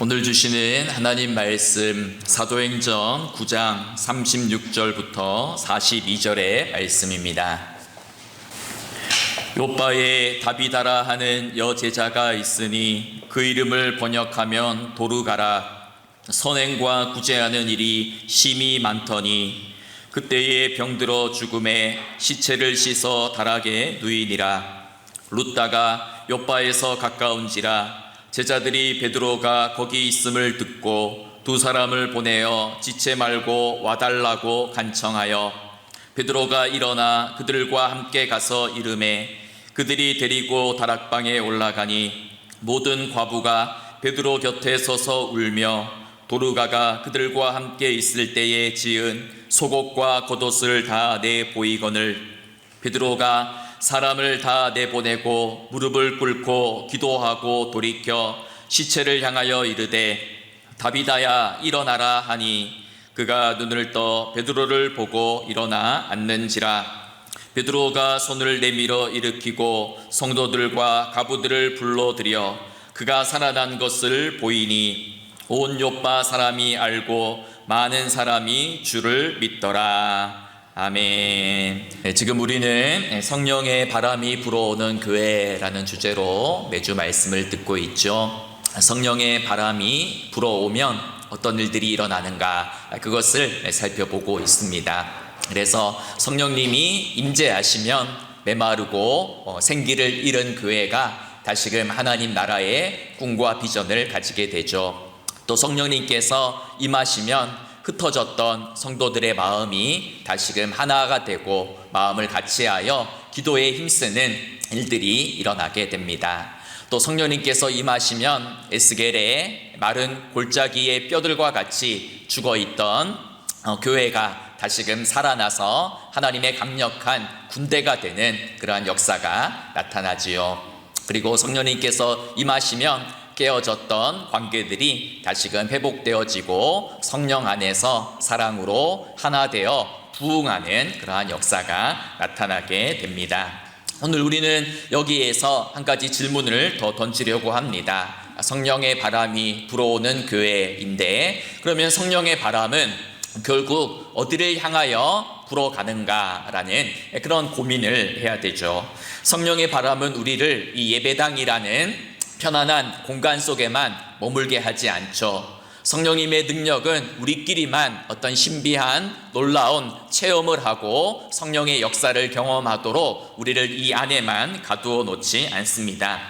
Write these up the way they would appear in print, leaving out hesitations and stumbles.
오늘 주시는 하나님 말씀 사도행전 9장 36절부터 42절의 말씀입니다. 요바에 다비다라 하는 여제자가 있으니 그 이름을 번역하면 도르가라. 선행과 구제하는 일이 심히 많더니 그때에 병들어 죽음에 시체를 씻어 다락에 누이니라. 룻다가 요바에서 가까운지라 제자들이 베드로가 거기 있음을 듣고 두 사람을 보내어 지체 말고 와달라고 간청하여 베드로가 일어나 그들과 함께 가서 이르매 그들이 데리고 다락방에 올라가니 모든 과부가 베드로 곁에 서서 울며 도르가가 그들과 함께 있을 때에 지은 속옷과 겉옷을 다 내보이거늘 베드로가 사람을 다 내보내고 무릎을 꿇고 기도하고 돌이켜 시체를 향하여 이르되 다비다야 일어나라 하니 그가 눈을 떠 베드로를 보고 일어나 앉는지라. 베드로가 손을 내밀어 일으키고 성도들과 가부들을 불러들여 그가 살아난 것을 보이니 온 요빠 사람이 알고 많은 사람이 주를 믿더라. 아멘. 지금 우리는 성령의 바람이 불어오는 교회라는 주제로 매주 말씀을 듣고 있죠. 성령의 바람이 불어오면 어떤 일들이 일어나는가, 그것을 살펴보고 있습니다. 그래서 성령님이 임재하시면 메마르고 생기를 잃은 교회가 다시금 하나님 나라의 꿈과 비전을 가지게 되죠. 또 성령님께서 임하시면 흩어졌던 성도들의 마음이 다시금 하나가 되고 마음을 같이하여 기도에 힘쓰는 일들이 일어나게 됩니다. 또 성령님께서 임하시면 에스겔의 마른 골짜기의 뼈들과 같이 죽어있던 교회가 다시금 살아나서 하나님의 강력한 군대가 되는 그러한 역사가 나타나지요. 그리고 성령님께서 임하시면 깨어졌던 관계들이 다시금 회복되어지고 성령 안에서 사랑으로 하나 되어 부흥하는 그러한 역사가 나타나게 됩니다. 오늘 우리는 여기에서 한 가지 질문을 더 던지려고 합니다. 성령의 바람이 불어오는 교회인데 그러면 성령의 바람은 결국 어디를 향하여 불어가는가라는 그런 고민을 해야 되죠. 성령의 바람은 우리를 이 예배당이라는 편안한 공간 속에만 머물게 하지 않죠. 성령님의 능력은 우리끼리만 어떤 신비한 놀라운 체험을 하고 성령의 역사를 경험하도록 우리를 이 안에만 가두어 놓지 않습니다.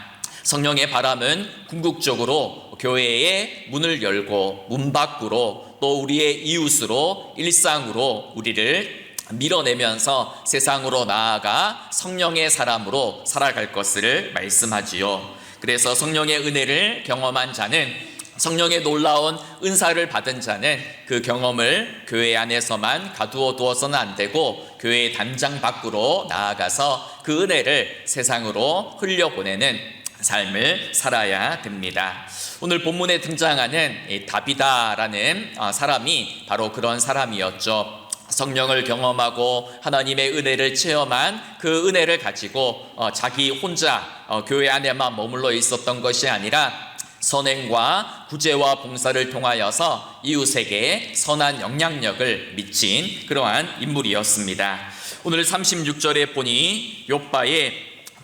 성령의 바람은 궁극적으로 교회의 문을 열고 문 밖으로 또 우리의 이웃으로 일상으로 우리를 밀어내면서 세상으로 나아가 성령의 사람으로 살아갈 것을 말씀하지요. 그래서 성령의 은혜를 경험한 자는, 성령의 놀라운 은사를 받은 자는 그 경험을 교회 안에서만 가두어 두어서는 안 되고 교회의 담장 밖으로 나아가서 그 은혜를 세상으로 흘려보내는 삶을 살아야 됩니다. 오늘 본문에 등장하는 다비다라는 사람이 바로 그런 사람이었죠. 성령을 경험하고 하나님의 은혜를 체험한 그 은혜를 가지고 자기 혼자 교회 안에만 머물러 있었던 것이 아니라 선행과 구제와 봉사를 통하여서 이웃에게 선한 영향력을 미친 그러한 인물이었습니다. 오늘 36절에 보니 요바에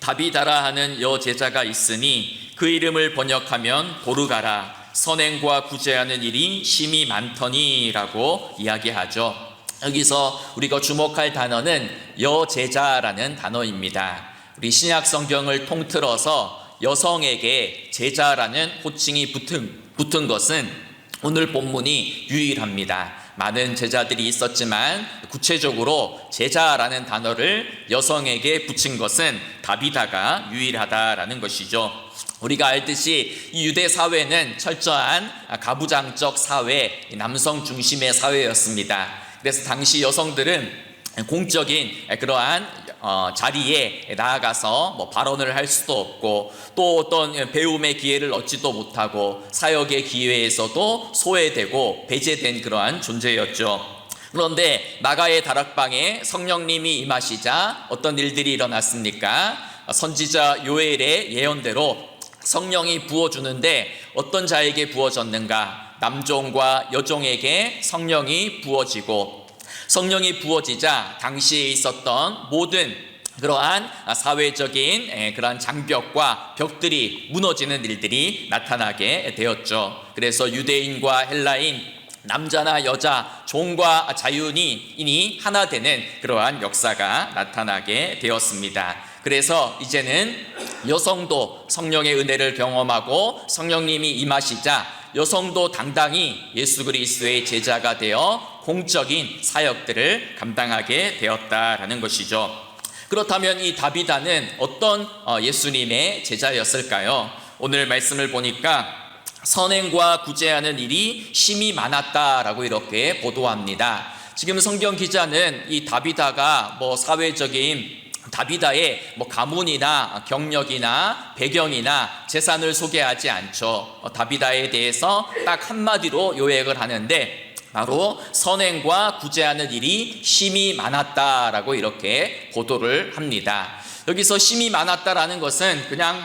다비다라 하는 여제자가 있으니 그 이름을 번역하면 도르가라. 선행과 구제하는 일이 심히 많더니 라고 이야기하죠. 여기서 우리가 주목할 단어는 여제자라는 단어입니다. 우리 신약 성경을 통틀어서 여성에게 제자라는 호칭이 붙은 것은 오늘 본문이 유일합니다. 많은 제자들이 있었지만 구체적으로 제자라는 단어를 여성에게 붙인 것은 다비다가 유일하다라는 것이죠. 우리가 알듯이 이 유대 사회는 철저한 가부장적 사회, 남성 중심의 사회였습니다. 그래서 당시 여성들은 공적인 그러한 자리에 나아가서 발언을 할 수도 없고 또 어떤 배움의 기회를 얻지도 못하고 사역의 기회에서도 소외되고 배제된 그러한 존재였죠. 그런데 나가의 다락방에 성령님이 임하시자 어떤 일들이 일어났습니까? 선지자 요엘의 예언대로 성령이 부어주는데 어떤 자에게 부어졌는가? 남종과 여종에게 성령이 부어지고, 성령이 부어지자 당시에 있었던 모든 그러한 사회적인 그러한 장벽과 벽들이 무너지는 일들이 나타나게 되었죠. 그래서 유대인과 헬라인, 남자나 여자, 종과 자유인이 하나 되는 그러한 역사가 나타나게 되었습니다. 그래서 이제는 여성도 성령의 은혜를 경험하고 성령님이 임하시자 여성도 당당히 예수 그리스도의 제자가 되어 공적인 사역들을 감당하게 되었다라는 것이죠. 그렇다면 이 다비다는 어떤 예수님의 제자였을까요? 오늘 말씀을 보니까 선행과 구제하는 일이 심히 많았다라고 이렇게 보도합니다. 지금 성경 기자는 이 다비다가 사회적인 다비다의 가문이나 경력이나 배경이나 재산을 소개하지 않죠. 다비다에 대해서 딱 한마디로 요약을 하는데 바로 선행과 구제하는 일이 심히 많았다라고 이렇게 보도를 합니다. 여기서 심히 많았다라는 것은 그냥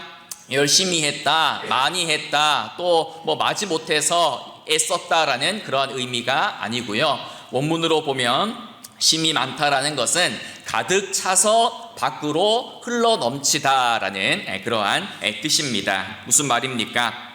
열심히 했다, 많이 했다, 또 마지못해서 애썼다라는 그런 의미가 아니고요. 원문으로 보면 심히 많다라는 것은 가득 차서 밖으로 흘러 넘치다라는 그러한 뜻입니다. 무슨 말입니까?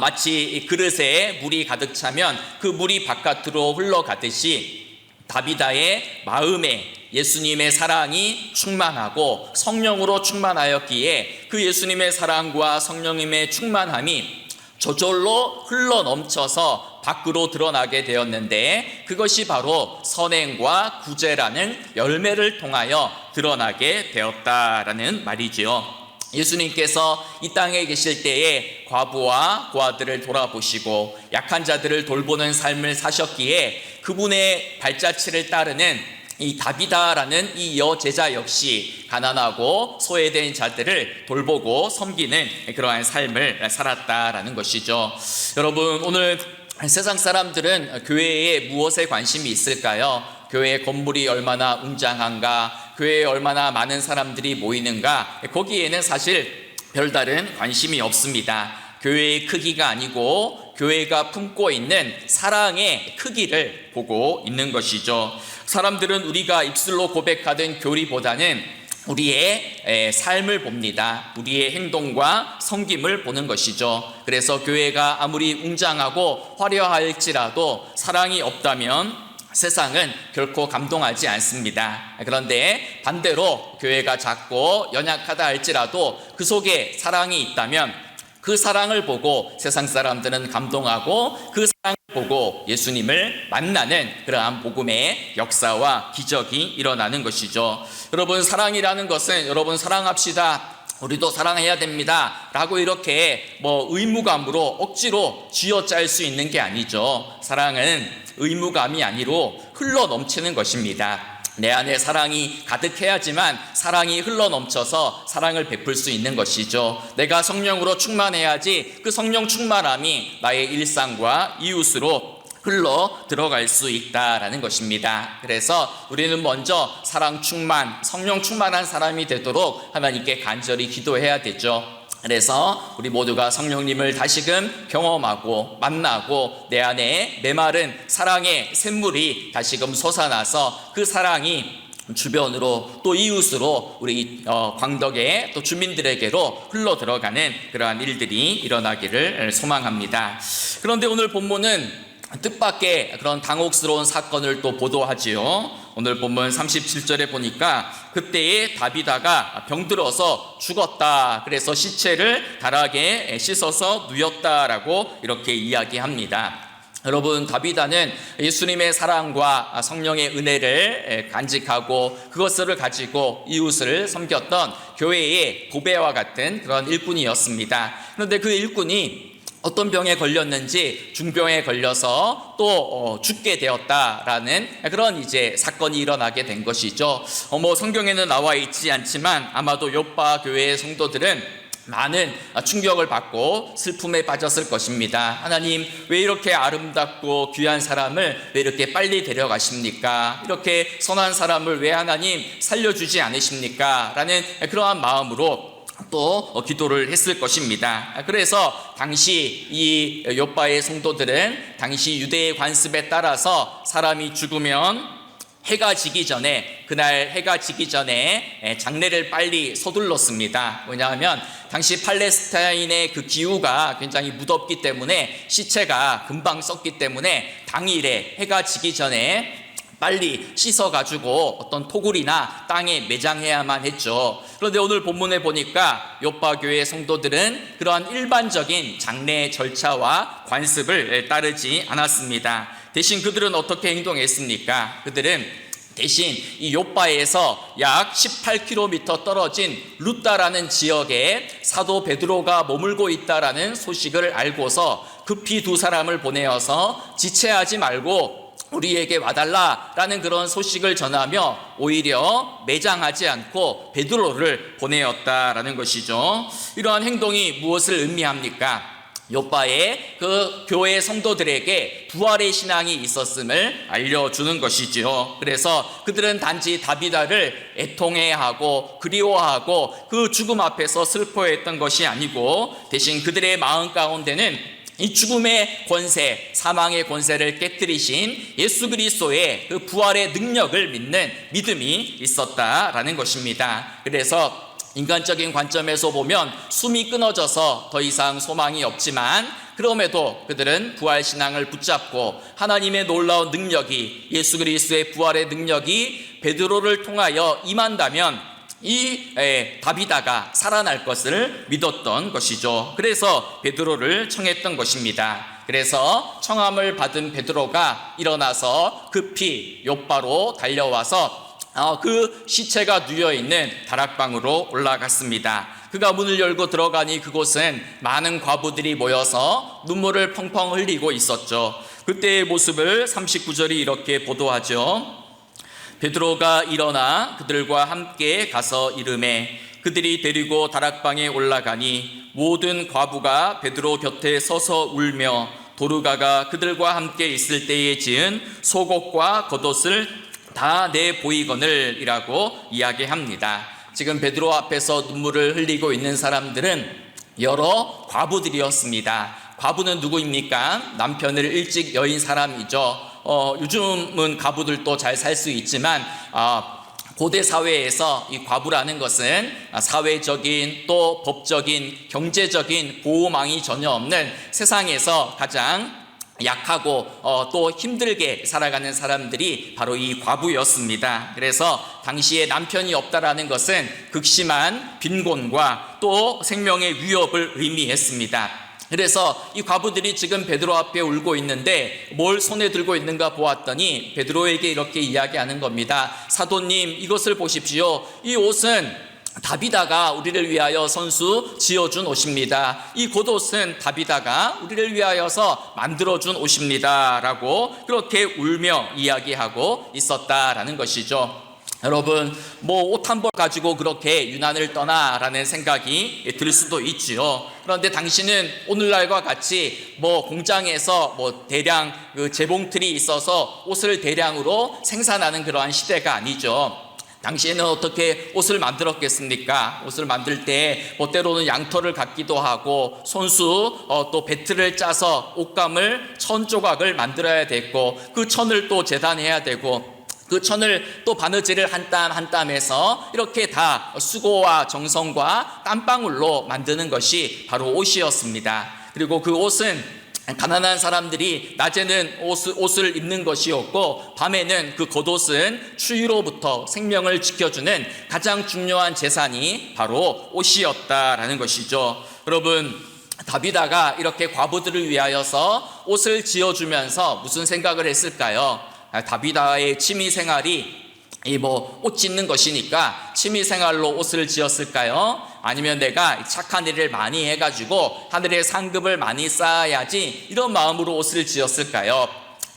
마치 그릇에 물이 가득 차면 그 물이 바깥으로 흘러가듯이 다비다의 마음에 예수님의 사랑이 충만하고 성령으로 충만하였기에 그 예수님의 사랑과 성령님의 충만함이 저절로 흘러 넘쳐서 밖으로 드러나게 되었는데 그것이 바로 선행과 구제라는 열매를 통하여 드러나게 되었다라는 말이지요. 예수님께서 이 땅에 계실 때에 과부와 고아들을 돌아보시고 약한 자들을 돌보는 삶을 사셨기에 그분의 발자취를 따르는 이 다비다라는 이 여제자 역시 가난하고 소외된 자들을 돌보고 섬기는 그러한 삶을 살았다라는 것이죠. 여러분, 오늘 세상 사람들은 교회에 무엇에 관심이 있을까요? 교회 건물이 얼마나 웅장한가, 교회에 얼마나 많은 사람들이 모이는가, 거기에는 사실 별다른 관심이 없습니다. 교회의 크기가 아니고 교회가 품고 있는 사랑의 크기를 보고 있는 것이죠. 사람들은 우리가 입술로 고백하던 교리보다는 우리의 삶을 봅니다. 우리의 행동과 섬김을 보는 것이죠. 그래서 교회가 아무리 웅장하고 화려할지라도 사랑이 없다면 세상은 결코 감동하지 않습니다. 그런데 반대로 교회가 작고 연약하다 할지라도 그 속에 사랑이 있다면 그 사랑을 보고 세상 사람들은 감동하고 그 사랑을 보고 예수님을 만나는 그러한 복음의 역사와 기적이 일어나는 것이죠. 여러분, 사랑이라는 것은 여러분 사랑합시다, 우리도 사랑해야 됩니다 라고 이렇게 의무감으로 억지로 쥐어짤 수 있는 게 아니죠. 사랑은 의무감이 아니로 흘러 넘치는 것입니다. 내 안에 사랑이 가득해야지만 사랑이 흘러 넘쳐서 사랑을 베풀 수 있는 것이죠. 내가 성령으로 충만해야지 그 성령 충만함이 나의 일상과 이웃으로 흘러 들어갈 수 있다라는 것입니다. 그래서 우리는 먼저 사랑 충만, 성령 충만한 사람이 되도록 하나님께 간절히 기도해야 되죠. 그래서 우리 모두가 성령님을 다시금 경험하고 만나고 내 안에 메마른 사랑의 샘물이 다시금 솟아나서 그 사랑이 주변으로 또 이웃으로 우리 광덕의 또 주민들에게로 흘러 들어가는 그러한 일들이 일어나기를 소망합니다. 그런데 오늘 본문은 뜻밖의 그런 당혹스러운 사건을 또 보도하지요. 오늘 본문 37절에 보니까 그때에 다비다가 병들어서 죽었다. 그래서 시체를 다락에 씻어서 누였다라고 이렇게 이야기합니다. 여러분, 다비다는 예수님의 사랑과 성령의 은혜를 간직하고 그것을 가지고 이웃을 섬겼던 교회의 보배와 같은 그런 일꾼이었습니다. 그런데 그 일꾼이 어떤 병에 걸렸는지 중병에 걸려서 또 죽게 되었다라는 그런 이제 사건이 일어나게 된 것이죠. 성경에는 나와 있지 않지만 아마도 요파 교회의 성도들은 많은 충격을 받고 슬픔에 빠졌을 것입니다. 하나님, 왜 이렇게 아름답고 귀한 사람을 왜 이렇게 빨리 데려가십니까? 이렇게 선한 사람을 왜 하나님 살려주지 않으십니까? 라는 그러한 마음으로 또 기도를 했을 것입니다. 그래서 당시 이 욥바의 성도들은 당시 유대의 관습에 따라서 사람이 죽으면 해가 지기 전에, 그날 해가 지기 전에 장례를 빨리 서둘렀습니다. 왜냐하면 당시 팔레스타인의 그 기후가 굉장히 무덥기 때문에 시체가 금방 썩기 때문에 당일에 해가 지기 전에 빨리 씻어가지고 어떤 토굴이나 땅에 매장해야만 했죠. 그런데 오늘 본문에 보니까 욥바 교회 성도들은 그러한 일반적인 장례 절차와 관습을 따르지 않았습니다. 대신 그들은 어떻게 행동했습니까? 그들은 대신 이 욥바에서 약 18km 떨어진 루다라는 지역에 사도 베드로가 머물고 있다라는 소식을 알고서 급히 두 사람을 보내어서 지체하지 말고 우리에게 와달라라는 그런 소식을 전하며 오히려 매장하지 않고 베드로를 보내었다라는 것이죠. 이러한 행동이 무엇을 의미합니까? 욥바의 그 교회 성도들에게 부활의 신앙이 있었음을 알려주는 것이지요. 그래서 그들은 단지 다비다를 애통해하고 그리워하고 그 죽음 앞에서 슬퍼했던 것이 아니고 대신 그들의 마음 가운데는 이 죽음의 권세, 사망의 권세를 깨뜨리신 예수 그리스도의 그 부활의 능력을 믿는 믿음이 있었다라는 것입니다. 그래서 인간적인 관점에서 보면 숨이 끊어져서 더 이상 소망이 없지만 그럼에도 그들은 부활신앙을 붙잡고 하나님의 놀라운 능력이, 예수 그리스도의 부활의 능력이 베드로를 통하여 임한다면 이 다비다가 살아날 것을 믿었던 것이죠. 그래서 베드로를 청했던 것입니다. 그래서 청함을 받은 베드로가 일어나서 급히 욥바로 달려와서 그 시체가 누워있는 다락방으로 올라갔습니다. 그가 문을 열고 들어가니 그곳은 많은 과부들이 모여서 눈물을 펑펑 흘리고 있었죠. 그때의 모습을 39절이 이렇게 보도하죠. 베드로가 일어나 그들과 함께 가서 이르매 그들이 데리고 다락방에 올라가니 모든 과부가 베드로 곁에 서서 울며 도르가가 그들과 함께 있을 때에 지은 속옷과 겉옷을 다 내 보이거늘 이라고 이야기합니다. 지금 베드로 앞에서 눈물을 흘리고 있는 사람들은 여러 과부들이었습니다. 과부는 누구입니까? 남편을 일찍 여인 사람이죠. 요즘은 과부들도 잘 살 수 있지만 고대 사회에서 이 과부라는 것은 사회적인 또 법적인 경제적인 보호망이 전혀 없는 세상에서 가장 약하고 또 힘들게 살아가는 사람들이 바로 이 과부였습니다. 그래서 당시에 남편이 없다라는 것은 극심한 빈곤과 또 생명의 위협을 의미했습니다. 그래서 이 과부들이 지금 베드로 앞에 울고 있는데 뭘 손에 들고 있는가 보았더니 베드로에게 이렇게 이야기하는 겁니다. 사도님, 이것을 보십시오. 이 옷은 다비다가 우리를 위하여 선수 지어준 옷입니다. 이 겉옷은 다비다가 우리를 위하여서 만들어준 옷입니다 라고 그렇게 울며 이야기하고 있었다라는 것이죠. 여러분, 옷 한 벌 가지고 그렇게 유난을 떠나라는 생각이 들 수도 있지요. 그런데 당신은 오늘날과 같이 공장에서 대량 그 재봉틀이 있어서 옷을 대량으로 생산하는 그러한 시대가 아니죠. 당시에는 어떻게 옷을 만들었겠습니까? 옷을 만들 때 때로는 양털을 갖기도 하고 손수 또 배틀을 짜서 옷감을 1000조각을 만들어야 됐고 그 천을 또 재단해야 되고 그 천을 또 바느질을 한 땀 한 땀해서 이렇게 다 수고와 정성과 땀방울로 만드는 것이 바로 옷이었습니다. 그리고 그 옷은 가난한 사람들이 낮에는 옷을 입는 것이었고 밤에는 그 겉옷은 추위로부터 생명을 지켜주는 가장 중요한 재산이 바로 옷이었다라는 것이죠. 여러분, 다비다가 이렇게 과부들을 위하여서 옷을 지어주면서 무슨 생각을 했을까요? 다비다의 취미생활이 옷 짓는 것이니까 취미생활로 옷을 지었을까요? 아니면 내가 착한 일을 많이 해가지고 하늘의 상급을 많이 쌓아야지 이런 마음으로 옷을 지었을까요?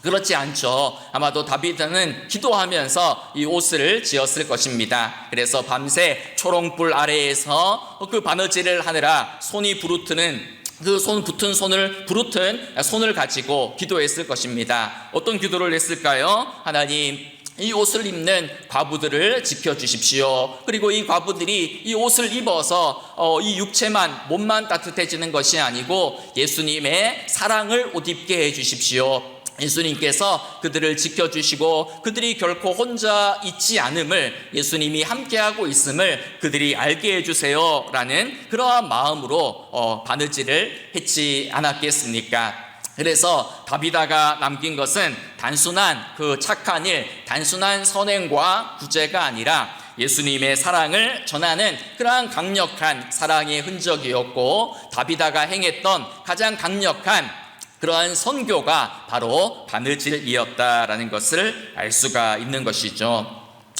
그렇지 않죠. 아마도 다비다는 기도하면서 이 옷을 지었을 것입니다. 그래서 밤새 초롱불 아래에서 그 바느질을 하느라 손이 부르트는 그 붙은 손을 부르튼 손을 가지고 기도했을 것입니다. 어떤 기도를 했을까요? 하나님, 이 옷을 입는 과부들을 지켜주십시오. 그리고 이 과부들이 이 옷을 입어서 이 육체만, 몸만 따뜻해지는 것이 아니고 예수님의 사랑을 옷 입게 해주십시오. 예수님께서 그들을 지켜주시고 그들이 결코 혼자 있지 않음을, 예수님이 함께하고 있음을 그들이 알게 해주세요 라는 그러한 마음으로 바느질을 했지 않았겠습니까? 그래서 다비다가 남긴 것은 단순한 그 착한 일, 단순한 선행과 구제가 아니라 예수님의 사랑을 전하는 그러한 강력한 사랑의 흔적이었고, 다비다가 행했던 가장 강력한 그러한 선교가 바로 바느질이었다라는 것을 알 수가 있는 것이죠.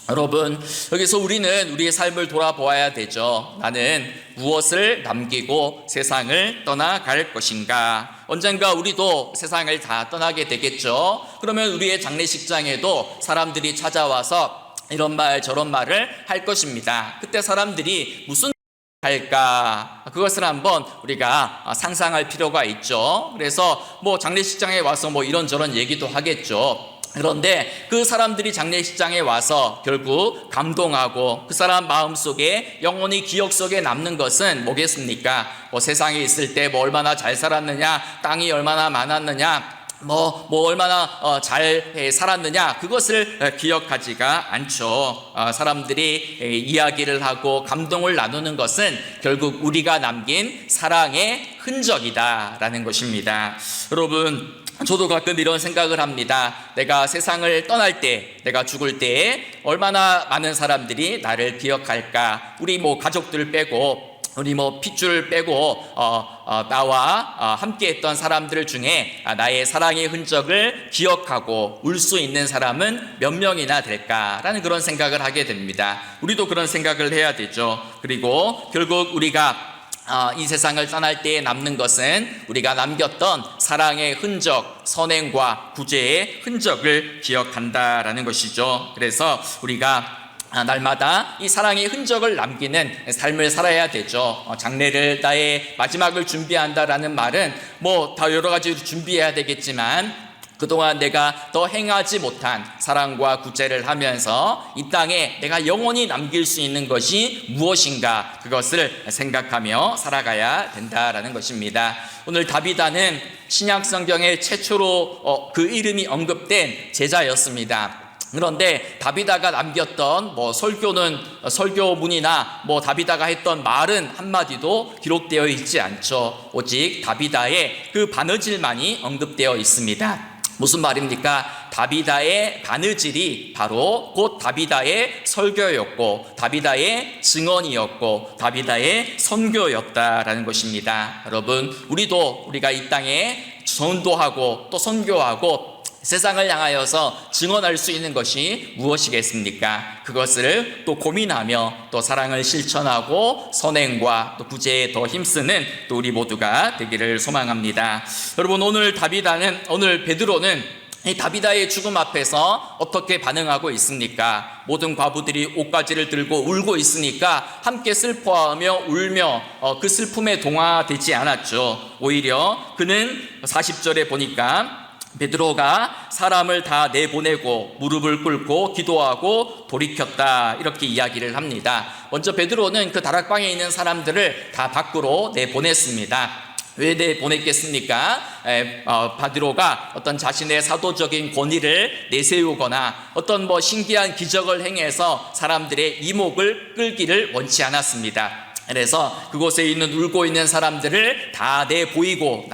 여러분, 여기서 우리는 우리의 삶을 돌아보아야 되죠. 나는 무엇을 남기고 세상을 떠나갈 것인가? 언젠가 우리도 세상을 다 떠나게 되겠죠. 그러면 우리의 장례식장에도 사람들이 찾아와서 이런 말 저런 말을 할 것입니다. 그때 사람들이 무슨 할까? 그것을 한번 우리가 상상할 필요가 있죠. 그래서 장례식장에 와서 이런저런 얘기도 하겠죠. 그런데 그 사람들이 장례식장에 와서 결국 감동하고 그 사람 마음속에 영원히 기억 속에 남는 것은 뭐겠습니까? 세상에 있을 때 얼마나 잘 살았느냐, 땅이 얼마나 많았느냐, 얼마나 잘 살았느냐, 그것을 기억하지가 않죠. 사람들이 이야기를 하고 감동을 나누는 것은 결국 우리가 남긴 사랑의 흔적이다라는 것입니다. 여러분, 저도 가끔 이런 생각을 합니다. 내가 세상을 떠날 때, 내가 죽을 때에 얼마나 많은 사람들이 나를 기억할까? 우리 가족들 빼고, 우리 핏줄 빼고 나와 함께했던 사람들 중에 나의 사랑의 흔적을 기억하고 울 수 있는 사람은 몇 명이나 될까라는 그런 생각을 하게 됩니다. 우리도 그런 생각을 해야 되죠. 그리고 결국 우리가 이 세상을 떠날 때에 남는 것은 우리가 남겼던 사랑의 흔적, 선행과 구제의 흔적을 기억한다라는 것이죠. 그래서 우리가 날마다 이 사랑의 흔적을 남기는 삶을 살아야 되죠. 장례를, 나의 마지막을 준비한다라는 말은 다 여러 가지로 준비해야 되겠지만 그동안 내가 더 행하지 못한 사랑과 구제를 하면서 이 땅에 내가 영원히 남길 수 있는 것이 무엇인가, 그것을 생각하며 살아가야 된다라는 것입니다. 오늘 다비다는 신약 성경에 최초로 그 이름이 언급된 제자였습니다. 그런데 다비다가 남겼던 설교문이나 다비다가 했던 말은 한마디도 기록되어 있지 않죠. 오직 다비다의 그 바느질만이 언급되어 있습니다. 무슨 말입니까? 다비다의 바느질이 바로 곧 다비다의 설교였고, 다비다의 증언이었고, 다비다의 선교였다라는 것입니다. 여러분, 우리가 이 땅에 전도하고 또 선교하고 세상을 향하여서 증언할 수 있는 것이 무엇이겠습니까? 그것을 또 고민하며 또 사랑을 실천하고 선행과 또 구제에 더 힘쓰는 또 우리 모두가 되기를 소망합니다. 여러분, 오늘 베드로는 이 다비다의 죽음 앞에서 어떻게 반응하고 있습니까? 모든 과부들이 옷가지를 들고 울고 있으니까 함께 슬퍼하며 울며 그 슬픔에 동화되지 않았죠. 오히려 그는 40절에 보니까 베드로가 사람을 다 내보내고 무릎을 꿇고 기도하고 돌이켰다, 이렇게 이야기를 합니다. 먼저 베드로는 그 다락방에 있는 사람들을 다 밖으로 내보냈습니다. 왜 내보냈겠습니까? 베드로가 어떤 자신의 사도적인 권위를 내세우거나 어떤 내세우거나 기적을 행해서 사람들의 이목을 끌기를 원치 않았습니다. 그래서 그곳에 있는 울고 있는 사람들을 다 내보내고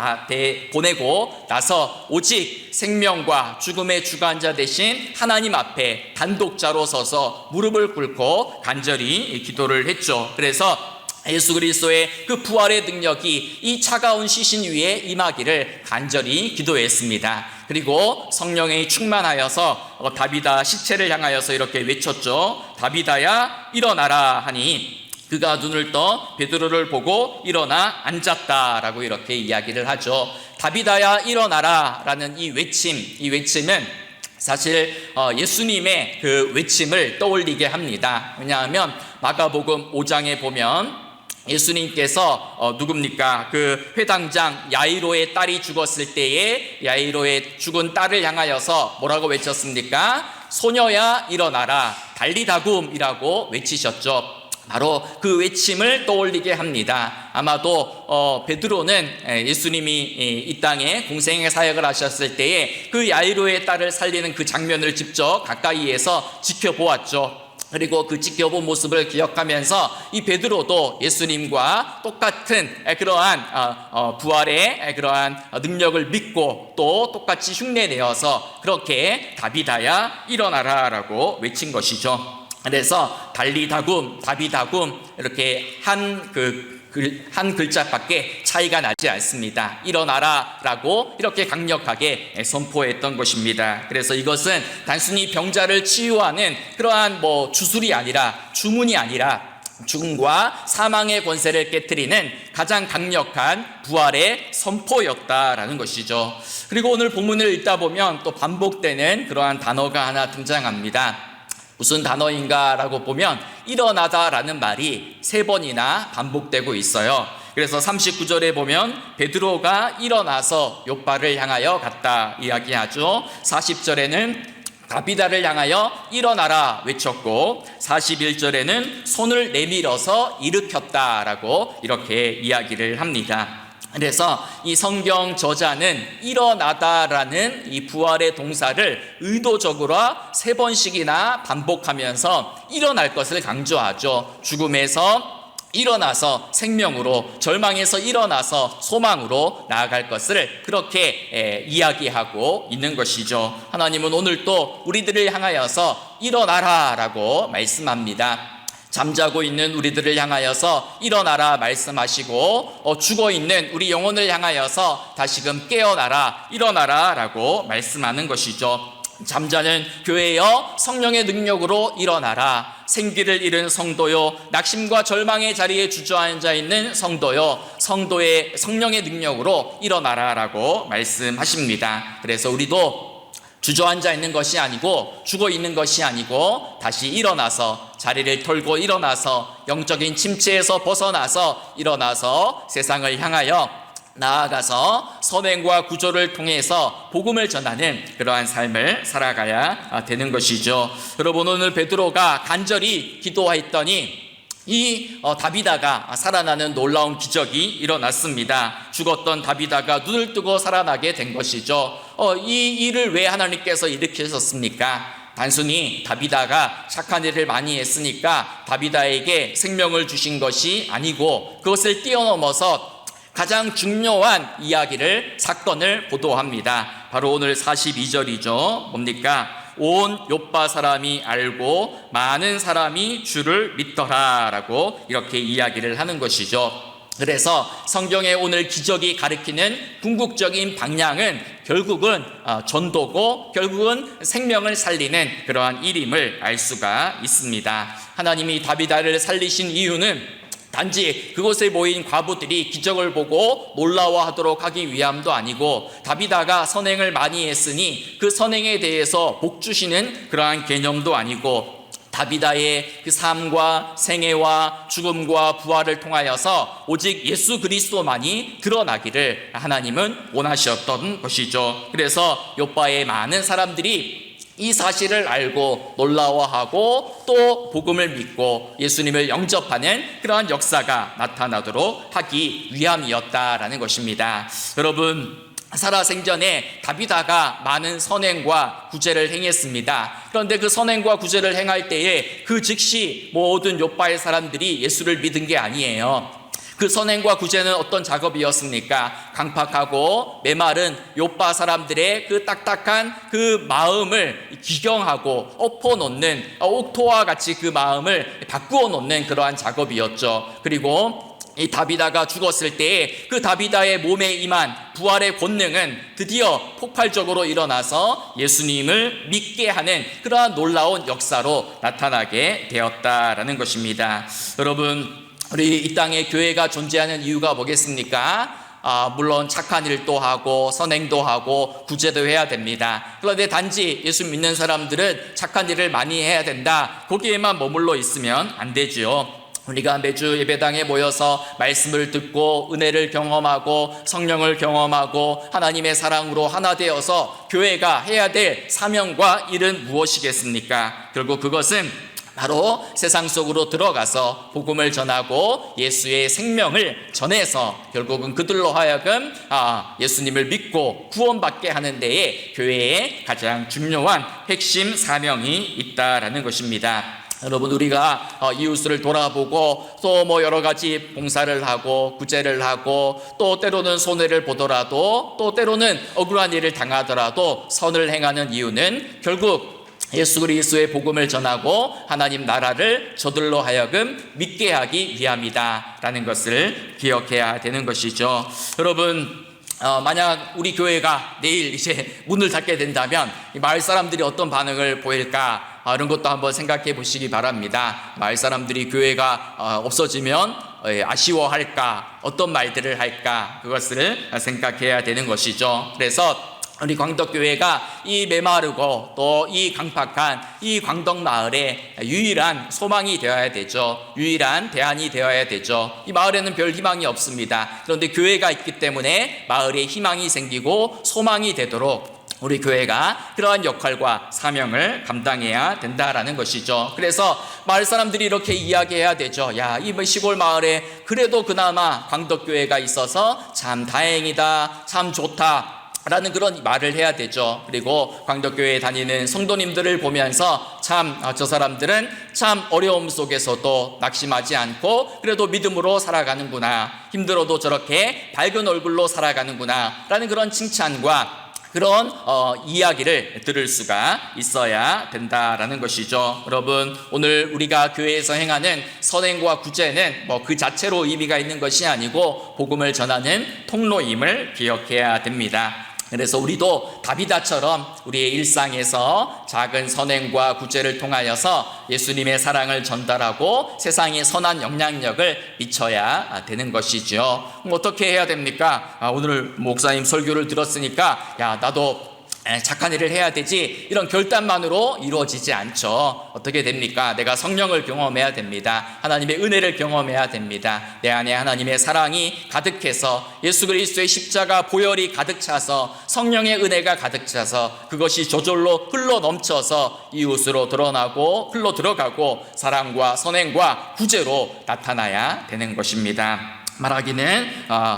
나서 오직 생명과 죽음의 주관자 되신 하나님 앞에 단독자로 서서 무릎을 꿇고 간절히 기도를 했죠. 그래서 예수 그리스도의 그 부활의 능력이 이 차가운 시신 위에 임하기를 간절히 기도했습니다. 그리고 성령에 충만하여서 다비다 시체를 향하여서 이렇게 외쳤죠. 다비다야 일어나라 하니 그가 눈을 떠 베드로를 보고 일어나 앉았다라고 이렇게 이야기를 하죠. 다비다야 일어나라 라는 이 외침은 사실 예수님의 그 외침을 떠올리게 합니다. 왜냐하면 마가복음 5장에 보면 예수님께서 누굽니까? 그 회당장 야이로의 딸이 죽었을 때에 야이로의 죽은 딸을 향하여서 뭐라고 외쳤습니까? 소녀야 일어나라 달리다굼이라고 외치셨죠. 바로 그 외침을 떠올리게 합니다. 아마도 베드로는 예수님이 이 땅에 공생의 사역을 하셨을 때에 그 야이로의 딸을 살리는 그 장면을 직접 가까이에서 지켜보았죠. 그리고 그 지켜본 모습을 기억하면서 이 베드로도 예수님과 똑같은 그러한 부활의 그러한 능력을 믿고 또 똑같이 흉내내어서 그렇게 다비다야 일어나라 라고 외친 것이죠. 그래서 달리다굼, 다비다굼 이렇게 한 글자밖에 차이가 나지 않습니다. 일어나라 라고 이렇게 강력하게 선포했던 것입니다. 그래서 이것은 단순히 병자를 치유하는 그러한 주술이 아니라 주문이 아니라 죽음과 사망의 권세를 깨트리는 가장 강력한 부활의 선포였다라는 것이죠. 그리고 오늘 본문을 읽다 보면 또 반복되는 그러한 단어가 하나 등장합니다. 무슨 단어인가 라고 보면 일어나다라는 말이 3번이나 반복되고 있어요. 그래서 39절에 보면 베드로가 일어나서 욥바를 향하여 갔다 이야기하죠. 40절에는 다비다를 향하여 일어나라 외쳤고 41절에는 손을 내밀어서 일으켰다라고 이렇게 이야기를 합니다. 그래서 이 성경 저자는 일어나다라는 이 부활의 동사를 의도적으로 3번씩이나 반복하면서 일어날 것을 강조하죠. 죽음에서 일어나서 생명으로, 절망에서 일어나서 소망으로 나아갈 것을 그렇게 이야기하고 있는 것이죠. 하나님은 오늘 또 우리들을 향하여서 일어나라 라고 말씀합니다. 잠자고 있는 우리들을 향하여서 일어나라 말씀하시고 죽어있는 우리 영혼을 향하여서 다시금 깨어나라 일어나라 라고 말씀하는 것이죠. 잠자는 교회여 성령의 능력으로 일어나라. 생기를 잃은 성도요 낙심과 절망의 자리에 주저앉아 있는 성도요 성령의 능력으로 일어나라 라고 말씀하십니다. 그래서 우리도 주저앉아 있는 것이 아니고 죽어 있는 것이 아니고 다시 일어나서 자리를 털고 일어나서 영적인 침체에서 벗어나서 일어나서 세상을 향하여 나아가서 선행과 구조를 통해서 복음을 전하는 그러한 삶을 살아가야 되는 것이죠. 여러분 오늘 베드로가 간절히 기도했더니 이 다비다가 살아나는 놀라운 기적이 일어났습니다. 죽었던 다비다가 눈을 뜨고 살아나게 된 것이죠. 이 일을 왜 하나님께서 일으키셨습니까? 단순히 다비다가 착한 일을 많이 했으니까 다비다에게 생명을 주신 것이 아니고 그것을 뛰어넘어서 가장 중요한 사건을 보도합니다. 바로 오늘 42절이죠. 뭡니까? 온 욥바 사람이 알고 많은 사람이 주를 믿더라 라고 이렇게 이야기를 하는 것이죠. 그래서 성경의 오늘 기적이 가리키는 궁극적인 방향은 결국은 전도고 결국은 생명을 살리는 그러한 일임을 알 수가 있습니다. 하나님이 다비다를 살리신 이유는 단지 그곳에 모인 과부들이 기적을 보고 놀라워하도록 하기 위함도 아니고 다비다가 선행을 많이 했으니 그 선행에 대해서 복 주시는 그러한 개념도 아니고 다비다의 그 삶과 생애와 죽음과 부활을 통하여서 오직 예수 그리스도만이 드러나기를 하나님은 원하셨던 것이죠. 그래서 욥바의 많은 사람들이 이 사실을 알고 놀라워하고 또 복음을 믿고 예수님을 영접하는 그러한 역사가 나타나도록 하기 위함이었다라는 것입니다. 여러분 살아생전에 다비다가 많은 선행과 구제를 행했습니다. 그런데 그 선행과 구제를 행할 때에 그 즉시 모든 욥바의 사람들이 예수를 믿은 게 아니에요. 그 선행과 구제는 어떤 작업이었습니까? 강팍하고 메마른 욥바 사람들의 그 딱딱한 그 마음을 기경하고 엎어놓는 옥토와 같이 그 마음을 바꾸어 놓는 그러한 작업이었죠. 그리고 이 다비다가 죽었을 때에 그 다비다의 몸에 임한 부활의 권능은 드디어 폭발적으로 일어나서 예수님을 믿게 하는 그러한 놀라운 역사로 나타나게 되었다라는 것입니다. 여러분 우리 이 땅에 교회가 존재하는 이유가 뭐겠습니까? 물론 착한 일도 하고 선행도 하고 구제도 해야 됩니다. 그런데 단지 예수 믿는 사람들은 착한 일을 많이 해야 된다. 거기에만 머물러 있으면 안 되지요. 우리가 매주 예배당에 모여서 말씀을 듣고 은혜를 경험하고 성령을 경험하고 하나님의 사랑으로 하나 되어서 교회가 해야 될 사명과 일은 무엇이겠습니까? 결국 그것은 바로 세상 속으로 들어가서 복음을 전하고 예수의 생명을 전해서 결국은 그들로 하여금 예수님을 믿고 구원받게 하는 데에 교회의 가장 중요한 핵심 사명이 있다라는 것입니다. 여러분, 우리가 이웃을 돌아보고 또 여러 가지 봉사를 하고 구제를 하고 또 때로는 손해를 보더라도 또 때로는 억울한 일을 당하더라도 선을 행하는 이유는 결국 예수 그리스도의 복음을 전하고 하나님 나라를 저들로 하여금 믿게 하기 위함이다라는 것을 기억해야 되는 것이죠. 여러분, 만약 우리 교회가 내일 이제 문을 닫게 된다면 마을 사람들이 어떤 반응을 보일까? 이런 것도 한번 생각해 보시기 바랍니다. 마을 사람들이 교회가 없어지면 아쉬워할까? 어떤 말들을 할까? 그것을 생각해야 되는 것이죠. 그래서 우리 광덕교회가 이 메마르고 또 이 강팍한 이 광덕마을에 유일한 소망이 되어야 되죠. 유일한 대안이 되어야 되죠. 이 마을에는 별 희망이 없습니다. 그런데 교회가 있기 때문에 마을에 희망이 생기고 소망이 되도록 우리 교회가 그러한 역할과 사명을 감당해야 된다라는 것이죠. 그래서 마을 사람들이 이렇게 이야기해야 되죠. 야, 이 시골 마을에 그래도 그나마 광덕교회가 있어서 참 다행이다, 참 좋다 라는 그런 말을 해야 되죠. 그리고 광덕교회에 다니는 성도님들을 보면서 참 저 사람들은 참 어려움 속에서도 낙심하지 않고 그래도 믿음으로 살아가는구나, 힘들어도 저렇게 밝은 얼굴로 살아가는구나 라는 그런 칭찬과 그런 이야기를 들을 수가 있어야 된다라는 것이죠. 여러분, 오늘 우리가 교회에서 행하는 선행과 구제는 그 자체로 의미가 있는 것이 아니고 복음을 전하는 통로임을 기억해야 됩니다. 그래서 우리도 다비다처럼 우리의 일상에서 작은 선행과 구제를 통하여서 예수님의 사랑을 전달하고 세상에 선한 영향력을 미쳐야 되는 것이죠. 어떻게 해야 됩니까? 오늘 목사님 설교를 들었으니까 야, 나도 착한 일을 해야 되지, 이런 결단만으로 이루어지지 않죠. 어떻게 됩니까? 내가 성령을 경험해야 됩니다. 하나님의 은혜를 경험해야 됩니다. 내 안에 하나님의 사랑이 가득해서 예수 그리스도의 십자가 보혈이 가득 차서 성령의 은혜가 가득 차서 그것이 저절로 흘러 넘쳐서 이웃으로 드러나고 흘러 들어가고 사랑과 선행과 구제로 나타나야 되는 것입니다. 말하기는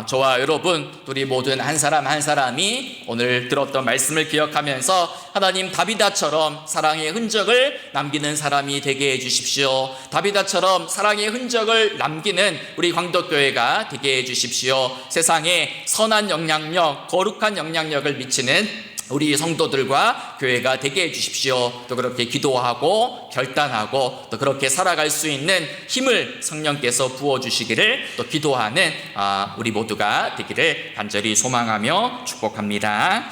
저와 여러분 우리 모든 한 사람 한 사람이 오늘 들었던 말씀을 기억하면서 하나님 다비다처럼 사랑의 흔적을 남기는 사람이 되게 해주십시오. 다비다처럼 사랑의 흔적을 남기는 우리 광덕교회가 되게 해주십시오. 세상에 선한 영향력, 거룩한 영향력을 미치는 우리 성도들과 교회가 되게 해주십시오. 또 그렇게 기도하고 결단하고 또 그렇게 살아갈 수 있는 힘을 성령께서 부어주시기를 또 기도하는 우리 모두가 되기를 간절히 소망하며 축복합니다.